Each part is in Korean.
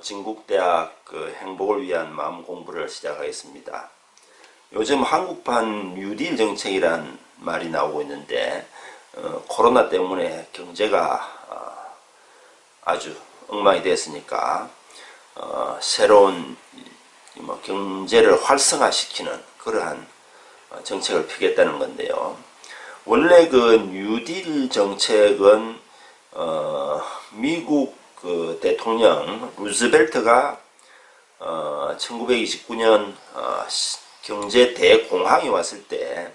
진국대학 행복을 위한 마음 공부를 시작하겠습니다. 요즘 한국판 뉴딜 정책이란 말이 나오고 있는데 코로나 때문에 경제가 아주 엉망이 됐으니까 새로운 경제를 활성화시키는 그러한 정책을 펴겠다는 건데요. 원래 그 뉴딜 정책은 미국 대통령 루즈벨트가 1929년 경제 대공황이 왔을 때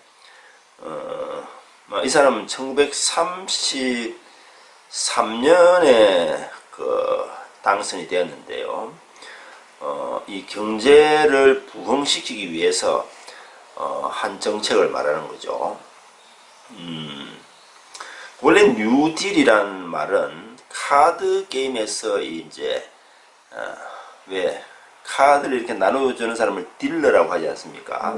이 사람은 1933년에 당선이 되었는데요. 이 경제를 부흥시키기 위해서 한 정책을 말하는 거죠. 원래 뉴딜이란 말은 카드 게임에서 이제 왜 카드를 이렇게 나눠주는 사람을 딜러라고 하지 않습니까?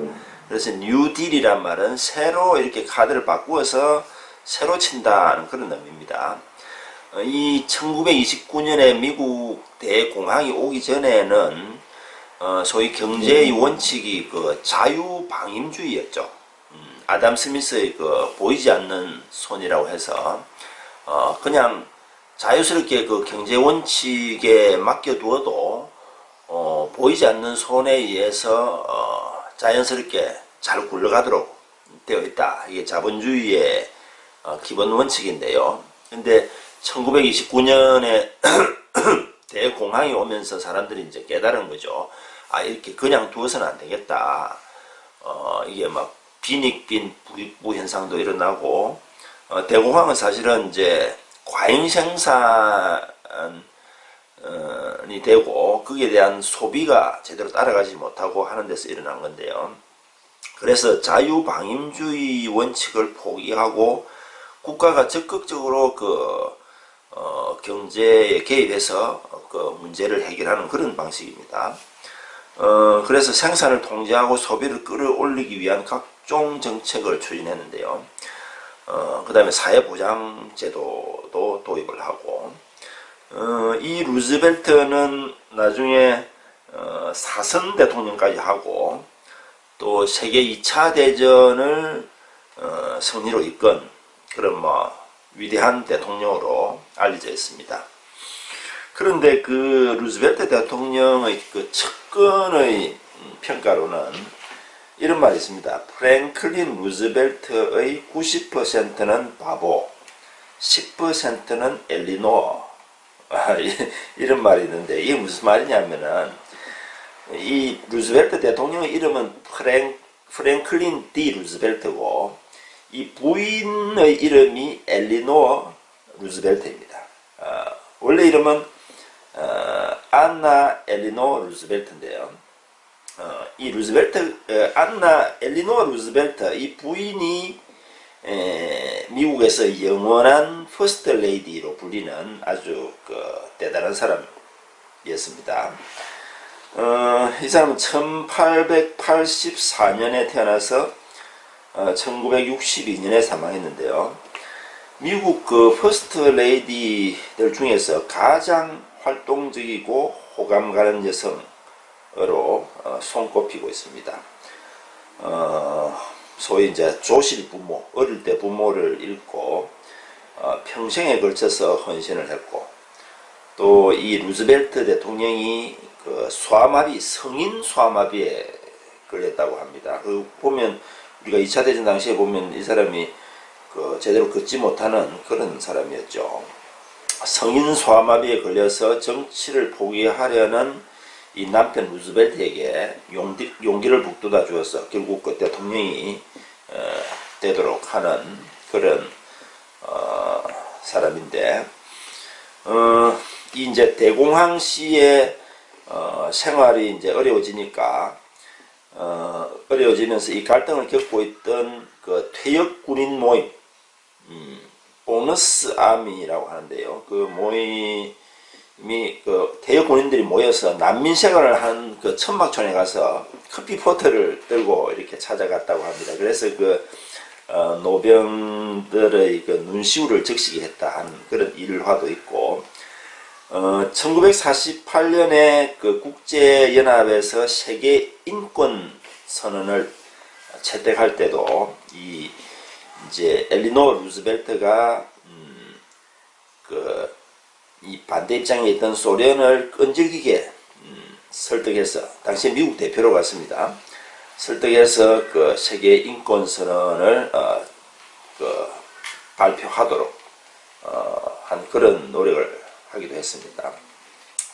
그래서 뉴딜이란 말은 새로 이렇게 카드를 바꾸어서 새로 친다는 그런 의미입니다. 이 1929년에 미국 대공황이 오기 전에는 소위 경제의 원칙이 자유방임주의였죠. 아담 스미스의 보이지 않는 손이라고 해서 그냥 자유스럽게 경제 원칙에 맡겨두어도 보이지 않는 손에 의해서 자연스럽게 잘 굴러가도록 되어 있다. 이게 자본주의의 기본 원칙인데요. 근데 1929년에 대공황이 오면서 사람들이 이제 깨달은 거죠. 이렇게 그냥 두어서는 안 되겠다. 이게 막 빈익빈 부익부 현상도 일어나고 대공황은 사실은 이제 과잉 생산이 되고 거기에 대한 소비가 제대로 따라가지 못하고 하는 데서 일어난 건데요. 그래서 자유방임주의 원칙을 포기하고 국가가 적극적으로 경제에 개입해서 문제를 해결하는 그런 방식입니다. 그래서 생산을 통제하고 소비를 끌어올리기 위한 각종 정책을 추진했는데요. 그 다음에 사회보장제도도 도입을 하고 이 루즈벨트는 나중에 4선 대통령까지 하고 또 세계 2차 대전을 승리로 이끈 그런 위대한 대통령으로 알려져 있습니다. 그런데 루즈벨트 대통령의 측근의 평가로는 이런 말이 있습니다. 프랭클린 루즈벨트의 90%는 바보, 10%는 엘리노어. 이런 말이 있는데 이게 무슨 말이냐면은 이 루즈벨트 대통령의 이름은 프랭클린 D 루즈벨트고 이 부인의 이름이 엘리노어 루즈벨트입니다. 원래 이름은 안나 엘리노어 루즈벨트인데요. 이 안나 엘리노어 루즈벨트 이 부인이 미국에서 영원한 퍼스트 레이디로 불리는 아주 대단한 사람이었습니다. 이 사람은 1884년에 태어나서 1962년에 사망했는데요. 미국 퍼스트 레이디들 중에서 가장 활동적이고 호감 가는 여성으로 손꼽히고 있습니다. 소위 이제 조실 부모, 어릴 때 부모를 잃고 평생에 걸쳐서 헌신을 했고 또 이 루즈벨트 대통령이 소아마비, 성인 소아마비에 걸렸다고 합니다. 보면 우리가 2차 대전 당시에 보면 이 사람이 제대로 걷지 못하는 그런 사람이었죠. 성인 소아마비에 걸려서 정치를 포기하려는 이 남편 루즈벨트에게 용기를 북돋아 주어서 결국 대통령이 되도록 하는 그런 사람인데 이제 대공황 시에 생활이 이제 어려워지니까 어려워지면서 이 갈등을 겪고 있던 퇴역 군인 모임, 보너스 아미라고 하는데요. 모임이 퇴역 군인들이 모여서 난민 생활을 하는 천막촌에 가서 커피 포트를 들고 이렇게 찾아갔다고 합니다. 그래서 노병들의 눈시울을 적시게 했다 하는 그런 일화도 있고 1948년에 그 국제연합에서 세계 인권 선언을 채택할 때도 이제 엘리노어 루즈벨트가 이 반대 입장에 있던 소련을 끈질기게 설득해서 당시 미국 대표로 갔습니다. 설득해서 그 세계 인권 선언을 발표하도록 한 그런 노력을 하기도 했습니다.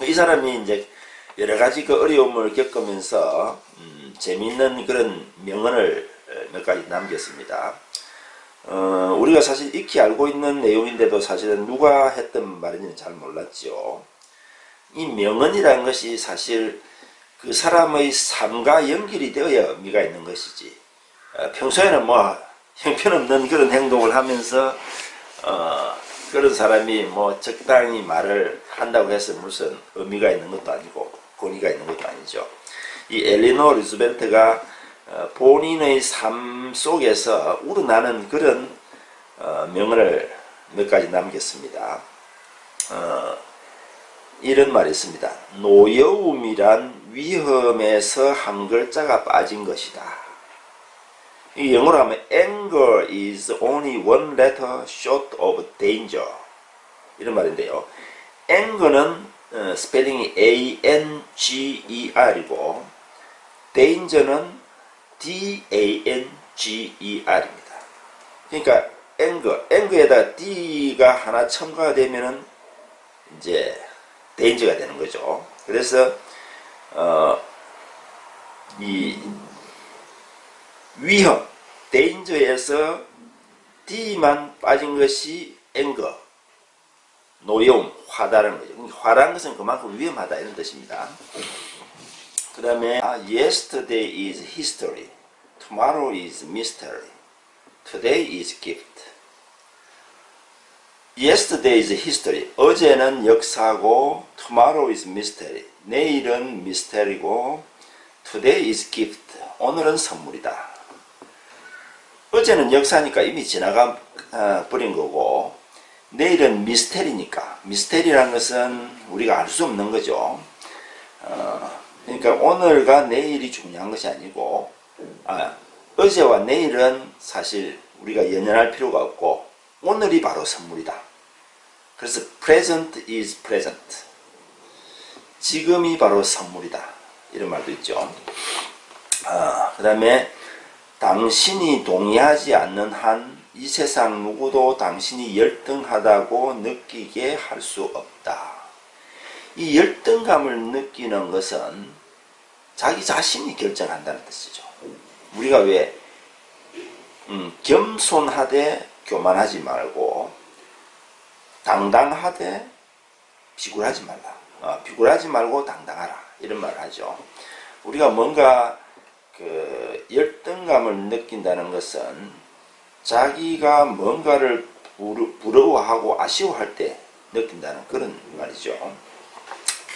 이 사람이 이제 여러 가지 그 어려움을 겪으면서 재미있는 그런 명언을 몇 가지 남겼습니다. 우리가 사실 익히 알고 있는 내용인데도 사실은 누가 했던 말인지는 잘 몰랐죠. 이 명언이라는 것이 사실 그 사람의 삶과 연결이 되어야 의미가 있는 것이지, 평소에는 뭐 형편없는 그런 행동을 하면서 그런 사람이 뭐 적당히 말을 한다고 해서 무슨 의미가 있는 것도 아니고 권위가 있는 것도 아니죠. 이 엘리노어 루즈벨트가 본인의 삶 속에서 우러나는 그런 명언을 몇 가지 남겼습니다. 이런 말이 있습니다. 노여움이란 위험에서 한 글자가 빠진 것이다. 이 영어로 하면 anger is only one letter short of danger. 이런 말인데요. anger는 스펠링이 A-N-G-E-R이고 danger는 D-A-N-G-E-R입니다. 그러니까 anger에다가 D가 하나 첨가가 되면은 이제 danger가 되는 거죠. 그래서 이 위험, danger에서 D만 빠진 것이 anger, 노여움, 화다라는 거죠. 화라는 것은 그만큼 위험하다 이런 뜻입니다. 그 다음에 yesterday is history, tomorrow is mystery, today is gift. Yesterday is history, 어제는 역사고 tomorrow is mystery, 내일은 미스테리고 today is gift, 오늘은 선물이다. 어제는 역사니까 이미 지나가 버린 거고 내일은 미스테리니까, 미스테리라는 것은 우리가 알 수 없는 거죠. 그러니까 오늘과 내일이 중요한 것이 아니고 어제와 내일은 사실 우리가 연연할 필요가 없고 오늘이 바로 선물이다. 그래서 present is present, 지금이 바로 선물이다 이런 말도 있죠. 그 다음에 당신이 동의하지 않는 한 이 세상 누구도 당신이 열등하다고 느끼게 할 수 없다. 이 열등감을 느끼는 것은 자기 자신이 결정한다는 뜻이죠. 우리가 왜 겸손하되 교만하지 말고 당당하되 비굴하지 말라. 비굴하지 말고 당당하라 이런 말을 하죠. 우리가 뭔가 그 열등감을 느낀다는 것은 자기가 뭔가를 부러워하고 아쉬워할 때 느낀다는 그런 말이죠.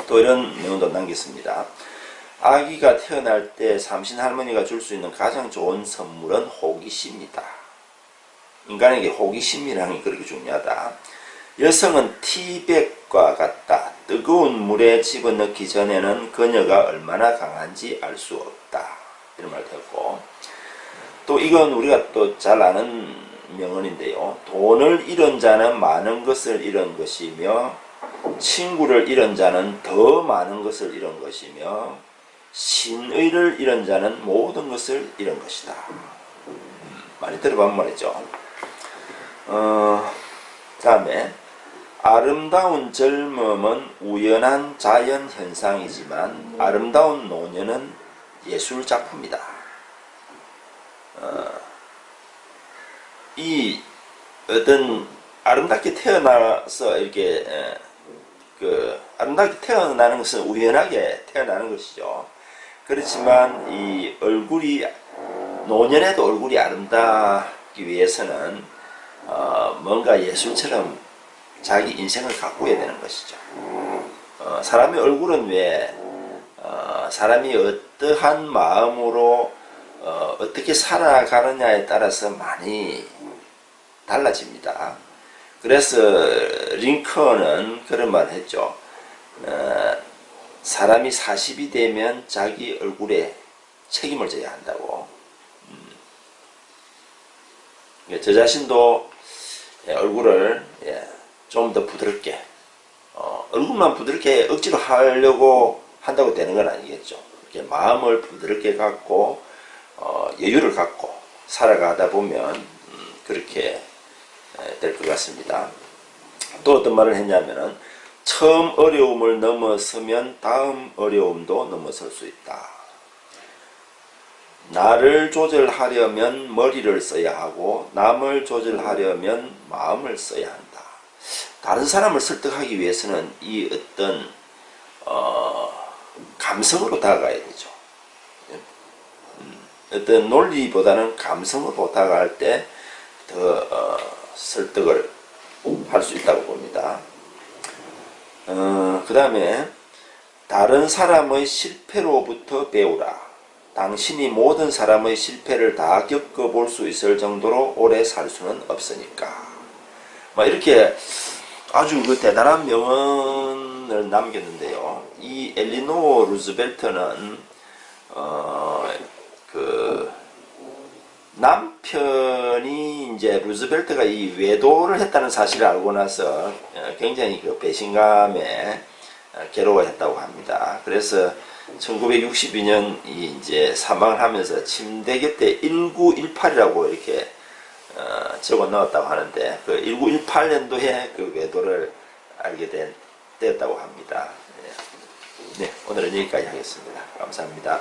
또 이런 내용도 남겼습니다. 아기가 태어날 때 삼신 할머니가 줄 수 있는 가장 좋은 선물은 호기심이다. 인간에게 호기심이라는 게 그렇게 중요하다. 여성은 티백과 같다. 뜨거운 물에 집어넣기 전에는 그녀가 얼마나 강한지 알 수 없다. 이런 말도 했고, 또 이건 우리가 또 잘 아는 명언인데요. 돈을 잃은 자는 많은 것을 잃은 것이며 친구를 잃은 자는 더 많은 것을 잃은 것이며 신의를 잃은 자는 모든 것을 잃은 것이다. 많이 들어본 말이죠. 다음에 아름다운 젊음은 우연한 자연 현상이지만 아름다운 노년은 예술 작품이다. 이 어떤 아름답게 태어나서 이렇게 아름답게 태어나는 것은 우연하게 태어나는 것이죠. 그렇지만 이 얼굴이 노년에도 얼굴이 아름답기 위해서는 뭔가 예술처럼 자기 인생을 가꾸어야 되는 것이죠. 사람의 얼굴은 왜 사람이 어떠한 마음으로 어떻게 살아가느냐에 따라서 많이 달라집니다. 그래서 링컨은 그런 말을 했죠. 사람이 40이 되면 자기 얼굴에 책임을 져야 한다고. 저 자신도 얼굴을 좀 더 부드럽게, 얼굴만 부드럽게 억지로 하려고 한다고 되는 건 아니겠죠. 이렇게 마음을 부드럽게 갖고 여유를 갖고 살아가다 보면 그렇게 될 것 같습니다. 또 어떤 말을 했냐면은 처음 어려움을 넘어서면 다음 어려움도 넘어설 수 있다. 나를 조절하려면 머리를 써야 하고 남을 조절하려면 마음을 써야 한다. 다른 사람을 설득하기 위해서는 이 어떤 감성으로 다가가야 되죠. 어떤 논리보다는 감성으로 다가갈 때 더 설득을 할 수 있다고 봅니다. 그 다음에 다른 사람의 실패로부터 배우라. 당신이 모든 사람의 실패를 다 겪어볼 수 있을 정도로 오래 살 수는 없으니까. 이렇게 아주 그 대단한 명언을 남겼는데요. 이 엘리노어 루즈벨트는 그 남편이 이제 루즈벨트가 이 외도를 했다는 사실을 알고 나서 굉장히 그 배신감에 괴로워했다고 합니다. 그래서 1962년 이제 사망을 하면서 침대 곁에 1918이라고 이렇게 적어 넣었다고 하는데 그 1918년도에 그 외도를 알게 되었다고 합니다. 네, 오늘은 여기까지 하겠습니다. 감사합니다.